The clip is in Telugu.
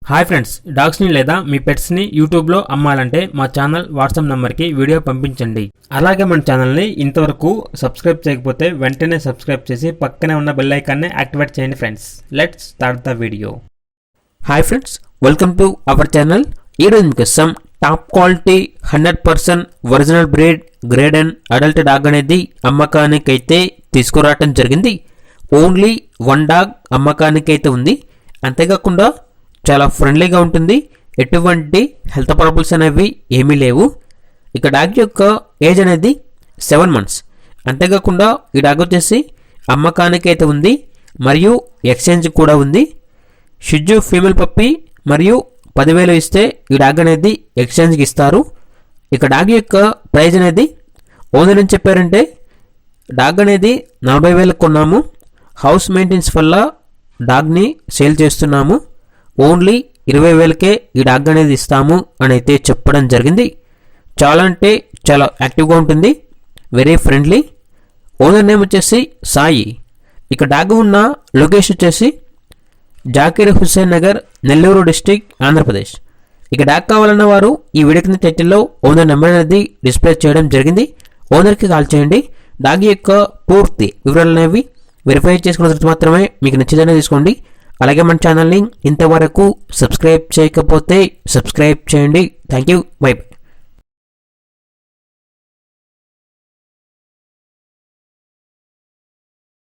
హాయ్ ఫ్రెండ్స్, డాగ్స్ని లేదా మీ పెట్స్ని యూట్యూబ్లో అమ్మాలంటే మా ఛానల్ వాట్సాప్ నెంబర్కి వీడియో పంపించండి. అలాగే మన ఛానల్ని ఇంతవరకు సబ్స్క్రైబ్ చేయకపోతే వెంటనే సబ్స్క్రైబ్ చేసి పక్కనే ఉన్న బెల్ ఐకాన్ని యాక్టివేట్ చేయండి friends. Let's start the video. Hi friends, welcome to our channel. ఈరోజు మీకోసం top quality 100% original breed grade and adult dog అనేది అమ్మకానికి అయితే తీసుకురావటం జరిగింది. ఓన్లీ 1 డాగ్ అమ్మకానికి అయితే ఉంది. అంతేకాకుండా చాలా ఫ్రెండ్లీగా ఉంటుంది. ఎటువంటి హెల్త్ ప్రాబ్లమ్స్ అనేవి ఏమీ లేవు. ఇక డాగ్ యొక్క ఏజ్ అనేది 7 months. అంతేకాకుండా ఈ డాగ్ వచ్చేసి అమ్మకానికి అయితే ఉంది మరియు ఎక్స్చేంజ్ కూడా ఉంది. షిజ్జు ఫీమేల్ పప్పి మరియు 10,000 ఇస్తే ఈ డాగ్ అనేది ఎక్స్చేంజ్కి ఇస్తారు. ఇక డాగ్ యొక్క ప్రైజ్ అనేది ఓనర్ అని చెప్పారంటే డాగ్ అనేది 40,000 కొన్నాము, హౌస్ మెయింటెనెన్స్ వల్ల డాగ్ని సేల్ చేస్తున్నాము, ఓన్లీ 20,000కే ఈ డాగ్ అనేది ఇస్తాము అని అయితే చెప్పడం జరిగింది. చాలా అంటే చాలా యాక్టివ్గా ఉంటుంది, వెరీ ఫ్రెండ్లీ. ఓనర్ నేమ్ వచ్చేసి సాయి. ఇక డాగ్ ఉన్న లొకేషన్ వచ్చేసి జాకీర్ హుస్సేన్ నగర్, నెల్లూరు డిస్టిక్, ఆంధ్రప్రదేశ్. ఇక డాగ్ కావాలన్న వారు ఈ వీడియో కింద టైటిల్లో ఓనర్ నెంబర్ అనేది డిస్ప్లే చేయడం జరిగింది. ఓనర్కి కాల్ చేయండి. డాగ్ యొక్క పూర్తి వివరాలు అనేవి వెరిఫై చేసుకున్న తర్వాత మాత్రమే మీకు నచ్చితేనే తీసుకోండి. అలాగే మన ఛానల్ని ఇంతవరకు సబ్స్క్రైబ్ చేయకపోతే సబ్స్క్రైబ్ చేయండి. Thank you, by by.